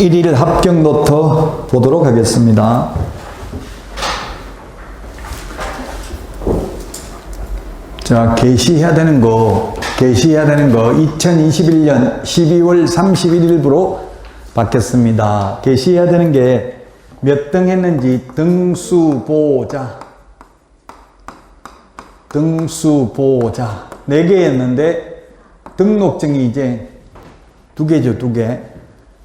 1일 합격 노트 보도록 하겠습니다. 자, 게시해야 되는 거 2021년 12월 31일부로 받겠습니다. 게시해야 되는 게 몇 등 했는지 등수보자 4개였는데 등록증이 이제 2개죠. 2개.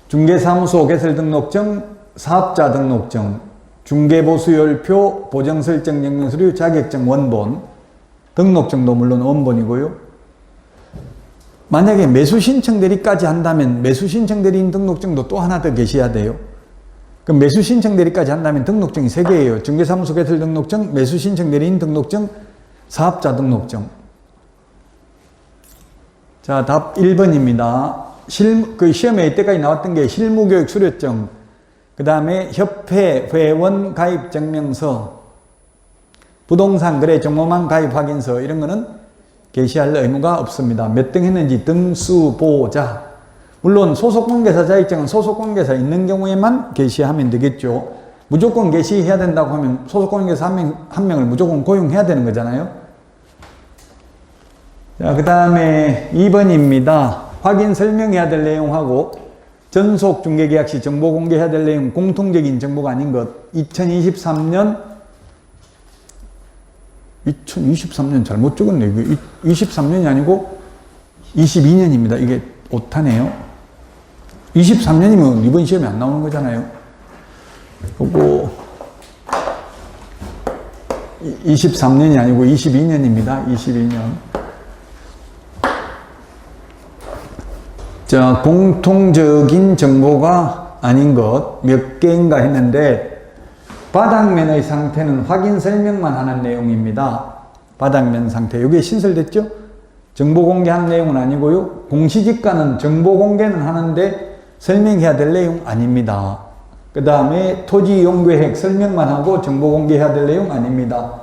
중개사무소 개설 등록증, 사업자 등록증, 중개보수열표, 보정설정 영명서류, 자격증 원본, 등록증도 물론 원본이고요. 만약에 매수신청 대리까지 한다면 매수신청 대리인 등록증도 또 하나 더 계셔야 돼요. 그럼 매수신청 대리까지 한다면 등록증이 3개예요. 중개사무소 개설 등록증, 매수신청 대리인 등록증, 사업자 등록증. 자, 답 1번입니다. 시험에 이때까지 나왔던 게 실무교육 수료증, 그 다음에 협회 회원 가입 증명서, 부동산 거래 정보망 가입 확인서, 이런 거는 게시할 의무가 없습니다. 몇 등 했는지 등수보자. 물론 소속관계사 자격증은 소속관계사 있는 경우에만 게시하면 되겠죠. 무조건 게시해야 된다고 하면 소속관계사 한 명을 무조건 고용해야 되는 거잖아요. 자, 그 다음에 2번입니다. 확인 설명해야 될 내용하고 전속 중개계약 시 정보 공개해야 될 내용 공통적인 정보가 아닌 것. 2023년 잘못 적었네. 이게 23년이 아니고 22년입니다. 이게 오타네요. 23년이면 이번 시험에 안 나오는 거잖아요. 그리고 23년이 아니고 22년입니다. 22년. 자, 공통적인 정보가 아닌 것 몇 개인가 했는데 바닥면의 상태는 확인 설명만 하는 내용입니다. 바닥면 상태. 이게 신설됐죠? 정보 공개한 내용은 아니고요. 공시지가는 정보 공개는 하는데 설명해야 될 내용 아닙니다. 그 다음에 토지 이용 계획 설명만 하고 정보 공개해야 될 내용 아닙니다.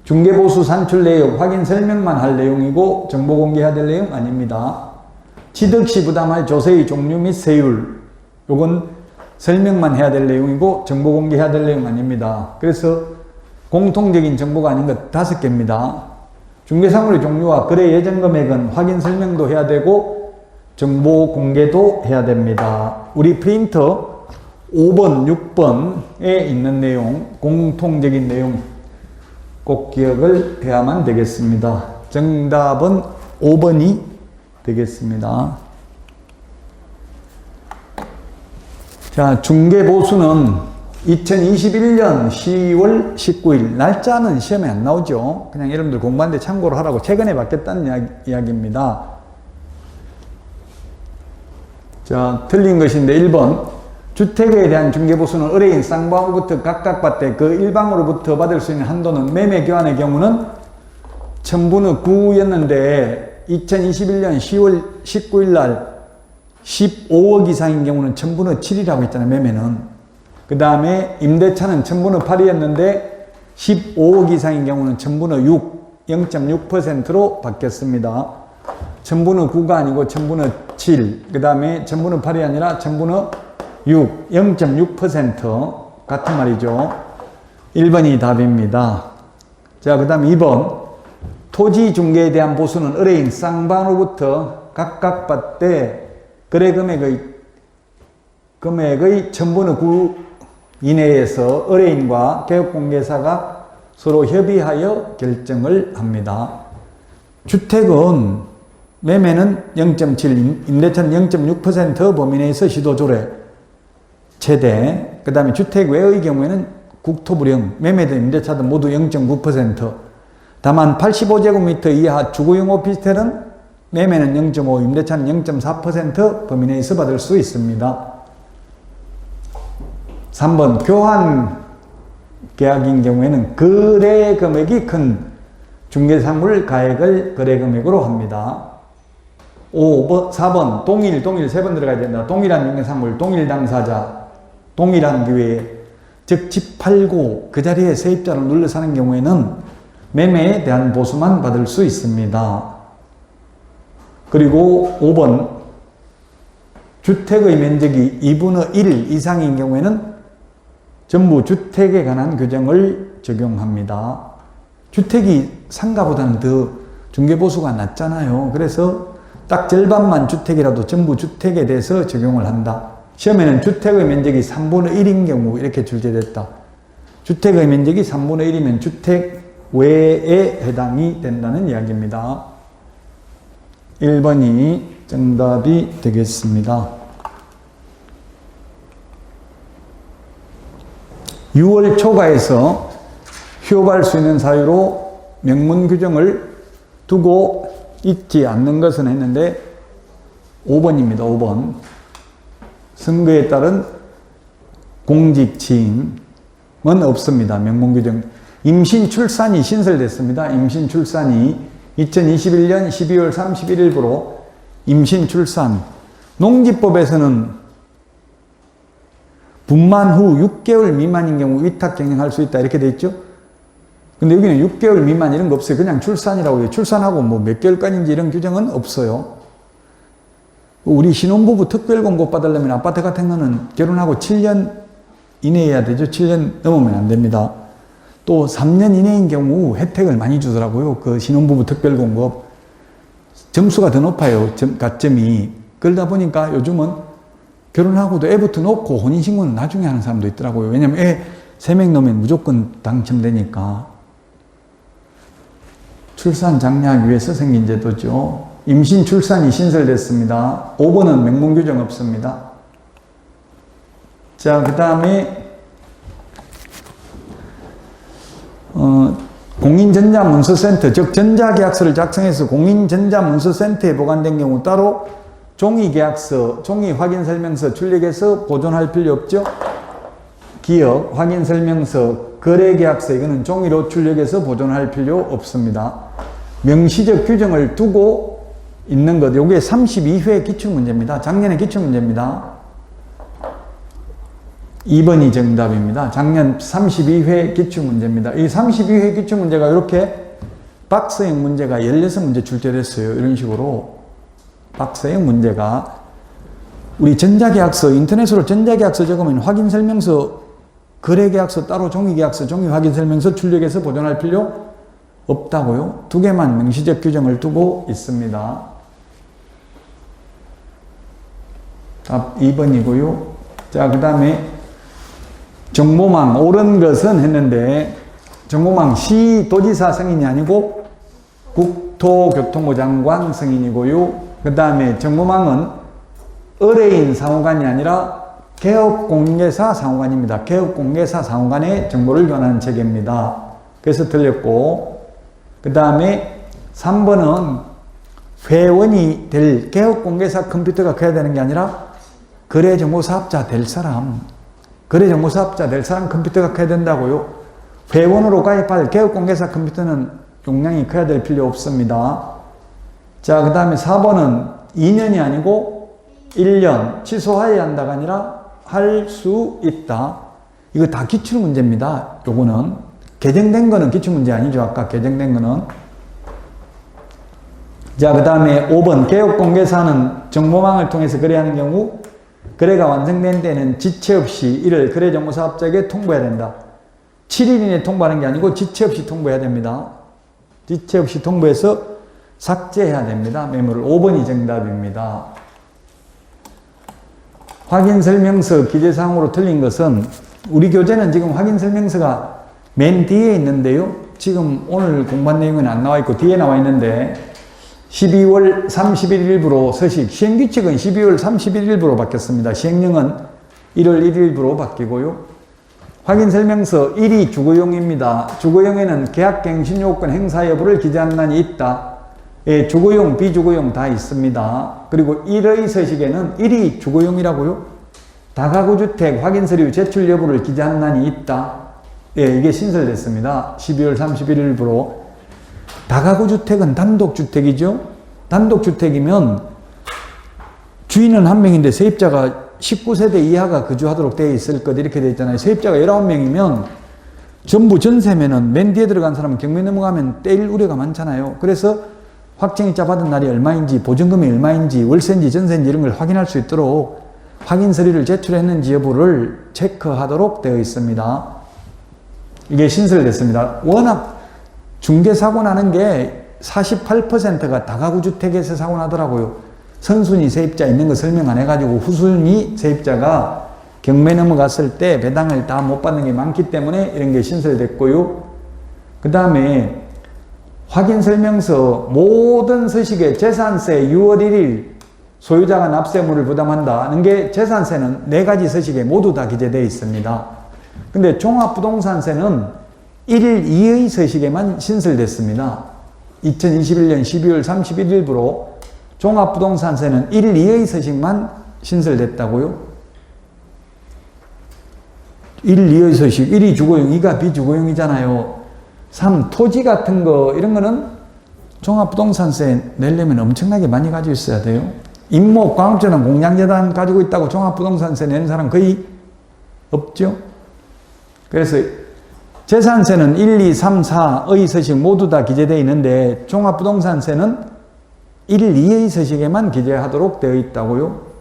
중개보수 산출 내역 확인 설명만 할 내용이고 정보 공개해야 될 내용 아닙니다. 취득시 부담할 조세의 종류 및 세율, 요건 설명만 해야 될 내용이고 정보 공개해야 될 내용 아닙니다. 그래서 공통적인 정보가 아닌 것 5개입니다. 중개사물의 종류와 거래 예정 금액은 확인 설명도 해야 되고 정보 공개도 해야 됩니다. 우리 프린터 5번, 6번에 있는 내용, 공통적인 내용 꼭 기억을 해야만 되겠습니다. 정답은 5번이 되겠습니다. 자, 중개보수는 2021년 10월 19일. 날짜는 시험에 안 나오죠. 그냥 여러분들 공부하는데 참고를 하라고 최근에 받겠다는 이야기입니다. 자, 틀린 것인데 1번. 주택에 대한 중개보수는 의뢰인 쌍방으로부터 각각 받되 그 일방으로부터 받을 수 있는 한도는 매매 교환의 경우는 천분의 9였는데 2021년 10월 19일 날 15억 이상인 경우는 천분의 7이라고 했잖아요. 매매는. 그 다음에 임대차는 천분의 8이었는데 15억 이상인 경우는 천분의 6, 0.6%로 바뀌었습니다. 천분의 9가 아니고 천분의 7, 그 다음에 천분의 8이 아니라 천분의 6, 0.6% 같은 말이죠. 1번이 답입니다. 자, 그 다음 2번. 토지 중개에 대한 보수는 의뢰인 쌍방으로부터 각각 받되 거래 금액의 천분의 9 이내에서 의뢰인과 개업공개사가 서로 협의하여 결정을 합니다. 주택은 매매는 0.7, 임대차는 0.6% 범위 내에서 시도조례 최대. 그 다음에 주택 외의 경우에는 국토부령, 매매든 임대차든 모두 0.9%. 다만 85제곱미터 이하 주거용 오피스텔은 매매는 0.5, 임대차는 0.4% 범위 내에서 받을 수 있습니다. 3번 교환 계약인 경우에는 거래 금액이 큰 중개사물 가액을 거래 금액으로 합니다. 4번 동일 3번 들어가야 된다. 동일한 중개사물, 동일 당사자, 동일한 기회, 즉 집 팔고 그 자리에 세입자를 눌러 사는 경우에는 매매에 대한 보수만 받을 수 있습니다. 그리고 5번 주택의 면적이 2분의 1 이상인 경우에는 전부 주택에 관한 규정을 적용합니다. 주택이 상가보다는 더 중개보수가 낮잖아요. 그래서 딱 절반만 주택이라도 전부 주택에 대해서 적용을 한다. 시험에는 주택의 면적이 3분의 1인 경우 이렇게 출제됐다. 주택의 면적이 3분의 1이면 주택 외에 해당이 된다는 이야기입니다. 1번이 정답이 되겠습니다. 6월 초과해서 휴업할 수 있는 사유로 명문 규정을 두고 있지 않는 것은 했는데 5번입니다. 5번. 선거에 따른 공직 취임은 없습니다. 명문 규정. 임신 출산이 신설됐습니다. 임신 출산이 2021년 12월 31일부로 임신 출산. 농지법에서는 분만 후 6개월 미만인 경우 위탁 경영할 수 있다 이렇게 돼 있죠. 근데 여기는 6개월 미만 이런 거 없어요. 그냥 출산이라고 해요. 출산하고 뭐 몇 개월까지인지 이런 규정은 없어요. 우리 신혼부부 특별공급 받으려면 아파트 같은 거는 결혼하고 7년 이내에 해야 되죠. 7년 넘으면 안 됩니다. 또 3년 이내인 경우 혜택을 많이 주더라고요. 그 신혼부부 특별공급. 점수가 더 높아요. 가점이. 그러다 보니까 요즘은 결혼하고도 애부터 놓고 혼인신고는 나중에 하는 사람도 있더라고요. 왜냐면 애 3명 놓으면 무조건 당첨되니까. 출산 장려하기 위해서 생긴 제도죠. 임신 출산이 신설됐습니다. 5번은 명문 규정 없습니다. 자, 그 다음에 공인전자문서센터, 즉 전자계약서를 작성해서 공인전자문서센터에 보관된 경우 따로 종이계약서, 종이확인설명서 출력해서 보존할 필요 없죠. 기억, 확인설명서, 거래계약서 이거는 종이로 출력해서 보존할 필요 없습니다. 명시적 규정을 두고 있는 것, 요게 32회 기출문제입니다. 작년에 기출문제입니다. 2번이 정답입니다. 작년 32회 기출문제입니다. 이 32회 기출문제가 이렇게 박스형 문제가 16문제 출제됐어요. 이런 식으로 박스형 문제가 우리 전자계약서, 인터넷으로 전자계약서 적으면 확인설명서, 거래계약서 따로 종이계약서, 종이확인설명서 출력해서 보존할 필요 없다고요. 2개만 명시적 규정을 두고 있습니다. 답 2번이고요. 자, 그 다음에 정보망 옳은 것은 했는데 정보망 시도지사 승인이 아니고 국토교통부 장관 승인이고요. 그 다음에 정보망은 의뢰인 상호간이 아니라 개업공개사 상호간입니다. 개업공개사 상호간의 정보를 교환하는 체계입니다. 그래서 틀렸고, 그 다음에 3번은 회원이 될 개업공개사 컴퓨터가 커야 되는 게 아니라 거래정보사업자 될 사람, 거래정보사업자 될 사람 컴퓨터가 커야 된다고요. 회원으로 가입할 개업공개사 컴퓨터는 용량이 커야 될 필요 없습니다. 자, 그 다음에 4번은 2년이 아니고 1년 취소해야 한다가 아니라 할 수 있다. 이거 다 기출문제입니다. 요거는 개정된 거는 기출문제 아니죠. 아까 개정된 거는. 자, 그 다음에 5번 개업공개사는 정보망을 통해서 거래하는 경우 거래가 완성된 데는 지체 없이 이를 거래정보사업자에게 통보해야 된다. 7일 이내에 통보하는 게 아니고 지체 없이 통보해야 됩니다. 지체 없이 통보해서 삭제해야 됩니다. 메모를. 5번이 정답입니다. 확인설명서 기재사항으로 틀린 것은 우리 교재는 지금 확인설명서가 맨 뒤에 있는데요. 지금 오늘 공부한 내용은 안 나와 있고 뒤에 나와 있는데 12월 31일부로 서식, 시행규칙은 12월 31일부로 바뀌었습니다. 시행령은 1월 1일부로 바뀌고요. 확인설명서 1이 주거용입니다. 주거용에는 계약갱신요건 행사 여부를 기재한 난이 있다. 예, 주거용, 비주거용 다 있습니다. 그리고 1의 서식에는 1이 주거용이라고요. 다가구주택 확인서류 제출 여부를 기재한 난이 있다. 예, 이게 신설됐습니다. 12월 31일부로. 다가구주택은 단독주택이죠. 단독주택이면 주인은 한 명인데 세입자가 19세대 이하가 거주하도록 되어 있을 것 이렇게 되어 있잖아요. 세입자가 19명이면 전부 전세면은 맨 뒤에 들어간 사람은 경매 넘어가면 떼일 우려가 많잖아요. 그래서 확정일자 받은 날이 얼마인지, 보증금이 얼마인지, 월세인지 전세인지 이런 걸 확인할 수 있도록 확인 서류를 제출했는지 여부를 체크하도록 되어 있습니다. 이게 신설됐습니다. 워낙 중개사고 나는 게 48%가 다가구 주택에서 사고 나더라고요. 선순위 세입자 있는 거 설명 안 해가지고 후순위 세입자가 경매 넘어갔을 때 배당을 다 못 받는 게 많기 때문에 이런 게 신설됐고요. 그 다음에 확인설명서 모든 서식에 재산세 6월 1일 소유자가 납세물을 부담한다는 게 재산세는 4가지 서식에 모두 다 기재되어 있습니다. 근데 종합부동산세는 1일 2의 서식에만 신설됐습니다. 2021년 12월 31일부로 종합부동산세는 1일 2의 서식만 신설됐다고요? 1일 2의 서식, 1이 주거용, 2가 비주거용이잖아요. 3. 토지 같은 거 이런 거는 종합부동산세 내려면 엄청나게 많이 가지고 있어야 돼요. 임목, 광업재단, 공양재단 가지고 있다고 종합부동산세 내는 사람 거의 없죠. 그래서 재산세는 1, 2, 3, 4의 서식 모두 다 기재되어 있는데 종합부동산세는 1, 2의 서식에만 기재하도록 되어 있다고요.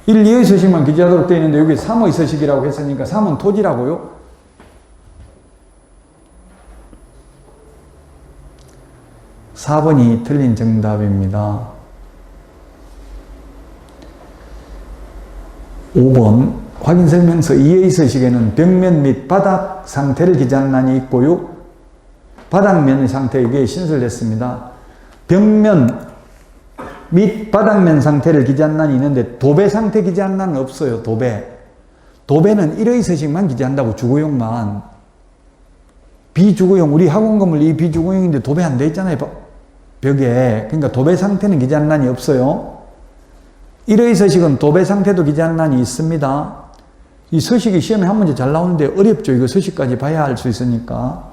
1, 2의 서식만 기재하도록 되어 있는데 여기 3의 서식이라고 했으니까 3은 토지라고요. 4번이 틀린 정답입니다. 5번 확인설명서 2의 서식에는 벽면 및 바닥 상태를 기재하는 란이 있고요. 바닥면의 상태 이게 신설됐습니다. 벽면 및 바닥면 상태를 기재하는 란이 있는데 도배 상태 기재하는 란은 없어요. 도배는 1의 서식만 기재한다고 주거용만. 비주거용 우리 학원 건물 이 비주거용인데 도배 안 돼 있잖아요. 벽에. 그러니까 도배 상태는 기재하는 란이 없어요. 1의 서식은 도배 상태도 기재하는 란이 있습니다. 이 서식이 시험에 한 문제 잘 나오는데 어렵죠. 이거 서식까지 봐야 할 수 있으니까.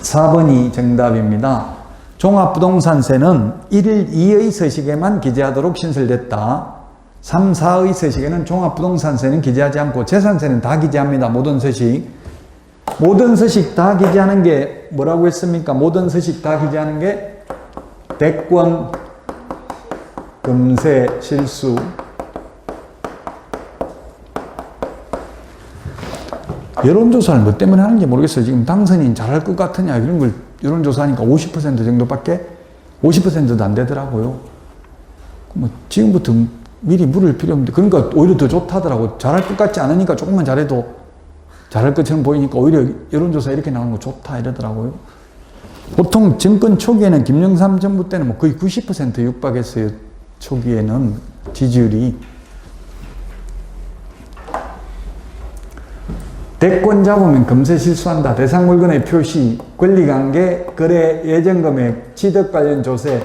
4번이 정답입니다. 종합부동산세는 1일 2의 서식에만 기재하도록 신설됐다. 3, 4의 서식에는 종합부동산세는 기재하지 않고 재산세는 다 기재합니다. 모든 서식. 모든 서식 다 기재하는 게 뭐라고 했습니까? 모든 서식 다 기재하는 게 대권, 금세, 실수. 여론조사를 뭐 때문에 하는지 모르겠어요. 지금 당선인 잘할 것 같으냐 이런 걸 여론조사하니까 50% 정도밖에 50%도 안 되더라고요. 뭐 지금부터 미리 물을 필요 없는데 그러니까 오히려 더 좋다더라고. 잘할 것 같지 않으니까 조금만 잘해도 잘할 것처럼 보이니까 오히려 여론조사 이렇게 나오는 거 좋다 이러더라고요. 보통 정권 초기에는 김영삼 정부 때는 뭐 거의 90% 육박했어요. 초기에는 지지율이. 대권 잡으면 금세 실수한다. 대상 물건의 표시, 권리관계, 거래 예정금액, 취득 관련 조세,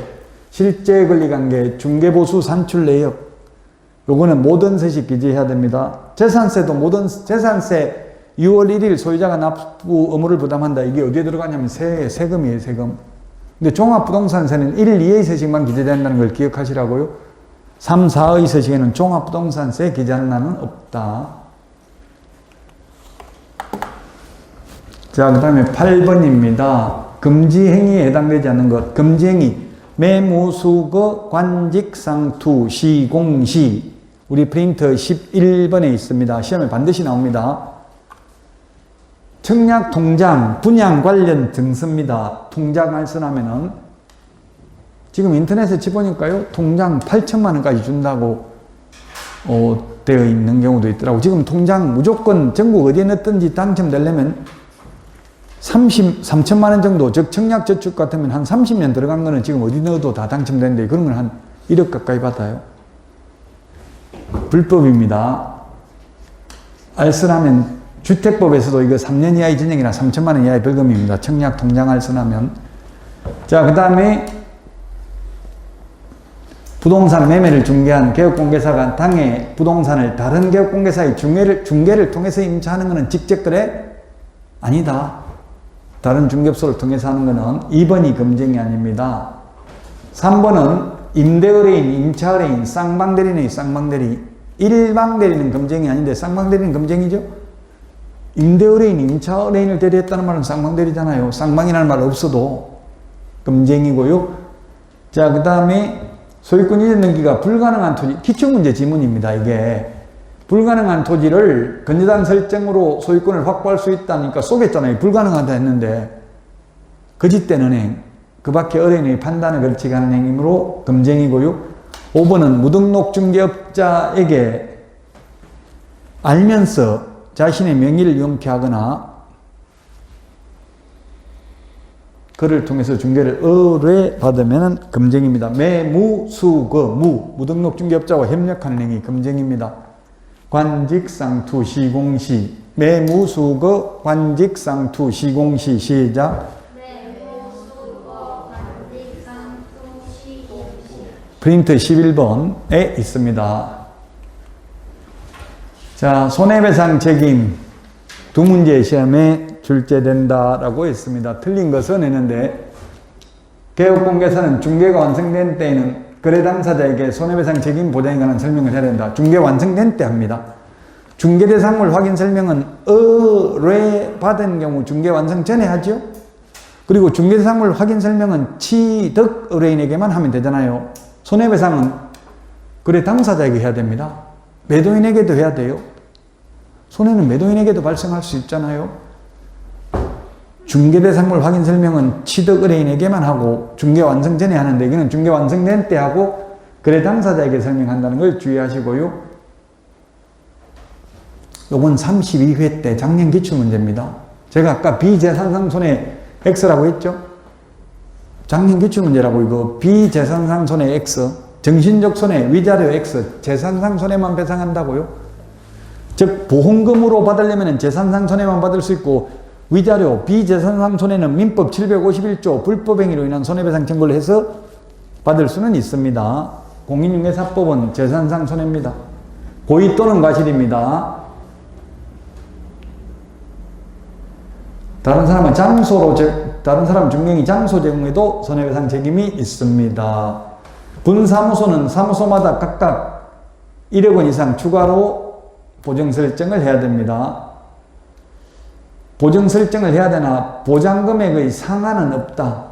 실제 권리관계, 중개보수 산출 내역. 요거는 모든 서식 기재해야 됩니다. 재산세도 모든 재산세 6월 1일 소유자가 납부 의무를 부담한다. 이게 어디에 들어가냐면 세금이에요, 세금. 근데 종합부동산세는 1일 2의 서식만 기재된다는 걸 기억하시라고요. 3, 4의 서식에는 종합부동산세 기재하는 날은 없다. 자, 그 다음에 8번입니다. 금지행위에 해당되지 않는 것. 금지행위. 매무수거, 관직상투, 시공시. 우리 프린터 11번에 있습니다. 시험에 반드시 나옵니다. 청약 통장, 분양 관련 증서입니다. 통장 알선하면은 지금 인터넷에 쳐보니까요. 통장 8천만 원까지 준다고 되어 있는 경우도 있더라고. 지금 통장 무조건 전국 어디에 넣든지 당첨되려면 3천만 원 정도, 즉 청약저축 같으면 한 30년 들어간 거는 지금 어디 넣어도 다 당첨되는데 그런 건 한 1억 가까이 받아요. 불법입니다. 알선하면 주택법에서도 이거 3년 이하의 전액이나 3천만 원 이하의 벌금입니다. 청약 통장 알선하면. 자, 그 다음에 부동산 매매를 중개한 개업공개사가 당해 부동산을 다른 개업공개사의 중개를 통해서 임차하는 것은 직접 거래? 아니다. 다른 중개업소를 통해서 하는 것은 2번이 금쟁이 아닙니다. 3번은 임대의뢰인, 임차의뢰인, 쌍방대리인의 쌍방대리. 일방대리는 금쟁이 아닌데 쌍방대리는 금쟁이죠? 임대 의뢰인이 임차 의뢰인을 대리했다는 말은 쌍방대리잖아요. 쌍방이라는 말 없어도 금쟁이고요. 자, 그 다음에 소유권 이전 등기가 불가능한 토지, 기초문제 지문입니다. 이게 불가능한 토지를 근저당 설정으로 소유권을 확보할 수 있다니까 쏘겠잖아요. 불가능하다 했는데 거짓된 은행, 그 밖에 의뢰인의 판단에 걸치지 않은 행위로 금쟁이고요. 5번은 무등록 중개업자에게 알면서 자신의 명의를 이용케 하거나 그를 통해서 중개를 의뢰받으면 금쟁입니다. 무등록 중개업자와 협력하는 행위 금쟁입니다. 관직상투 시공시 매무수거 관직상투 시공시 시작. 프린트 11번에 있습니다. 자, 손해배상 책임 두 문제 시험에 출제된다라고 했습니다. 틀린 것은 했는데 개업공개사는 중개가 완성된 때에는 거래 당사자에게 손해배상 책임 보장에 관한 설명을 해야 된다. 중개 완성된 때 합니다. 중개대상물 확인 설명은 의뢰받은 경우 중개 완성 전에 하죠. 그리고 중개대상물 확인 설명은 취득 의뢰인에게만 하면 되잖아요. 손해배상은 거래 당사자에게 해야 됩니다. 매도인에게도 해야 돼요. 손해는 매도인에게도 발생할 수 있잖아요. 중개대상물 확인 설명은 취득 의뢰인에게만 하고 중개 완성 전에 하는데 이거는 중개 완성된 때 하고 거래 당사자에게 설명한다는 걸 주의하시고요. 요건 32회 때 작년 기출문제입니다. 제가 아까 비재산상 손해 X라고 했죠? 작년 기출문제라고 이거 비재산상 손해 X, 정신적 손해 위자료 X, 재산상 손해만 배상한다고요? 즉 보험금으로 받으려면 재산상 손해만 받을 수 있고 위자료, 비재산상 손해는 민법 751조 불법행위로 인한 손해배상 청구를 해서 받을 수는 있습니다. 공인중개사법은 재산상 손해입니다. 고의 또는 과실입니다. 다른 사람은 다른 사람 증명이 장소 제공에도 손해배상 책임이 있습니다. 분사무소는 사무소마다 각각 1억 원 이상 추가로 보정 설정을 해야 됩니다. 보정 설정을 해야 되나 보장금액의 상한은 없다.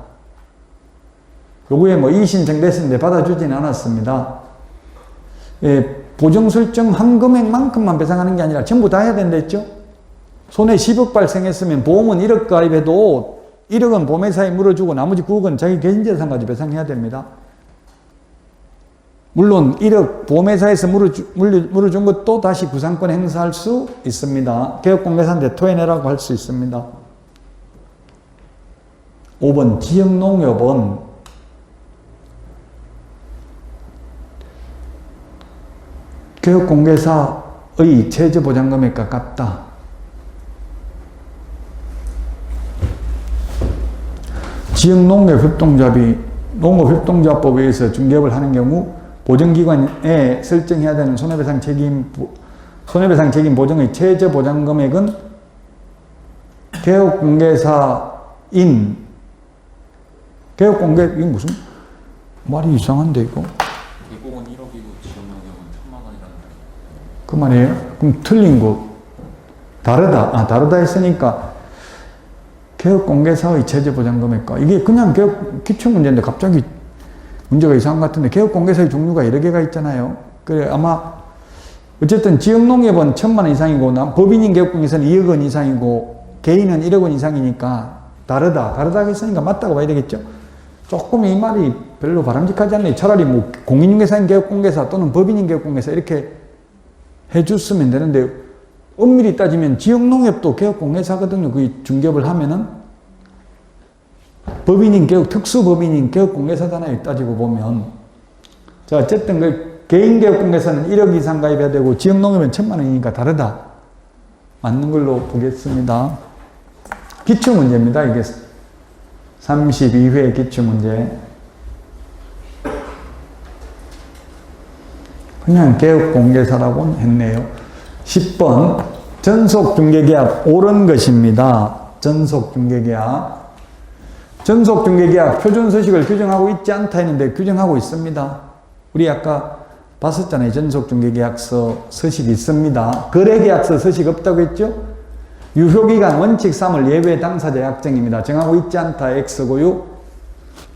요거에 이의신청됐었는데 받아주지는 않았습니다. 예, 보정 설정한 금액만큼만 배상하는 게 아니라 전부 다 해야 된다 했죠? 손해 10억 발생했으면 보험은 1억 가입해도 1억은 보험회사에 물어주고 나머지 9억은 자기 개인재산 가지고 배상해야 됩니다. 물론 1억 보험회사에서 물어준 것도 다시 구상권 행사할 수 있습니다. 개업공개사한테 토해내라고 할 수 있습니다. 5번 지역농협은 개업공개사의 최저보장금액과 같다. 지역농협협동조합이 농업협동조합법에 의해서 중개업을 하는 경우 보정기관에 설정해야 되는 손해배상 책임 보정의 최저 보장 금액은 개업공개사인 무슨 말이 이상한데 이거? 대공은 1억이고 지역농협은 1,000만 원이라는 그 말이에요? 그럼 틀린 거 다르다. 다르다 했으니까 개업공개사의 최저 보장 금액과 이게 그냥 기출문제인데 갑자기 문제가 이상한 것 같은데 개업공개사의 종류가 여러 개가 있잖아요. 그래 아마 어쨌든 지역농협은 1,000만 원 이상이고 법인인 개업공개사는 2억 원 이상이고 개인은 1억 원 이상이니까 다르다 했으니까 맞다고 봐야 되겠죠. 조금 이 말이 별로 바람직하지 않네. 차라리 공인중개사인 개업공개사 또는 법인인 개업공개사 이렇게 해줬으면 되는데 엄밀히 따지면 지역농협도 개업공개사거든요. 그 중개업을 하면은 특수법인인 개업공개사잖아요. 따지고 보면. 자, 어쨌든 개인 개업공개사는 1억 이상 가입해야 되고 지역농협은 1,000만 원이니까 다르다. 맞는 걸로 보겠습니다. 기출문제입니다. 이게 32회 기출문제. 그냥 개업공개사라고 했네요. 10번 전속중개계약 옳은 것입니다. 전속중개계약 표준서식을 규정하고 있지 않다 했는데 규정하고 있습니다. 우리 아까 봤었잖아요. 전속중개계약서 서식이 있습니다. 거래계약서 서식 없다고 했죠? 유효기간 원칙 3을 예외 당사자 약정입니다. 정하고 있지 않다 X고요.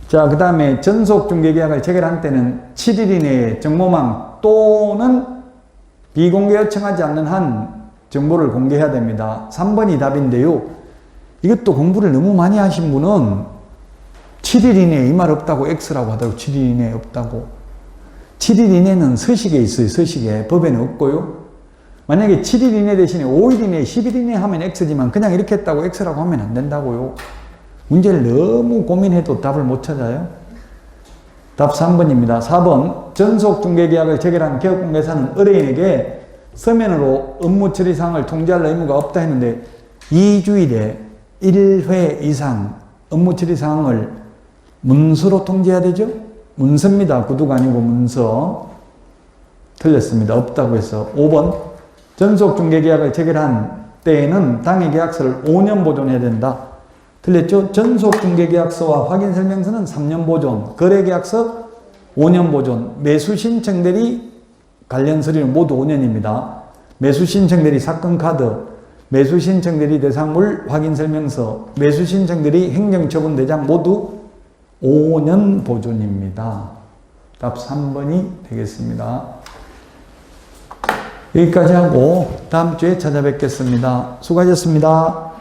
자, 그 다음에 전속중개계약을 체결한 때는 7일 이내에 정보망 또는 비공개 요청하지 않는 한 정보를 공개해야 됩니다. 3번이 답인데요. 이것도 공부를 너무 많이 하신 분은 7일 이내에 이 말 없다고 X라고 하더라고. 7일 이내에 없다고. 7일 이내는 서식에 있어요. 서식에. 법에는 없고요. 만약에 7일 이내 대신에 5일 이내, 10일 이내 하면 X지만 그냥 이렇게 했다고 X라고 하면 안 된다고요. 문제를 너무 고민해도 답을 못 찾아요. 답 3번입니다. 4번 전속중개계약을 체결한 기업공개사는 의뢰인에게 서면으로 업무 처리사항을 통지할 의무가 없다 했는데 2주일에 1회 이상 업무 처리사항을 문서로 통지해야 되죠? 문서입니다. 구두가 아니고 문서. 틀렸습니다. 없다고 해서 5번 전속중개계약을 체결한 때에는 당해계약서를 5년 보존해야 된다. 틀렸죠? 전속중개계약서와 확인설명서는 3년 보존, 거래계약서 5년 보존, 매수신청대리 관련 서류는 모두 5년입니다. 매수신청대리 사건카드, 매수신청대리 대상물 확인설명서, 매수신청대리 행정처분대장 모두 5년 보존입니다. 답 3번이 되겠습니다. 여기까지 하고 다음 주에 찾아뵙겠습니다. 수고하셨습니다.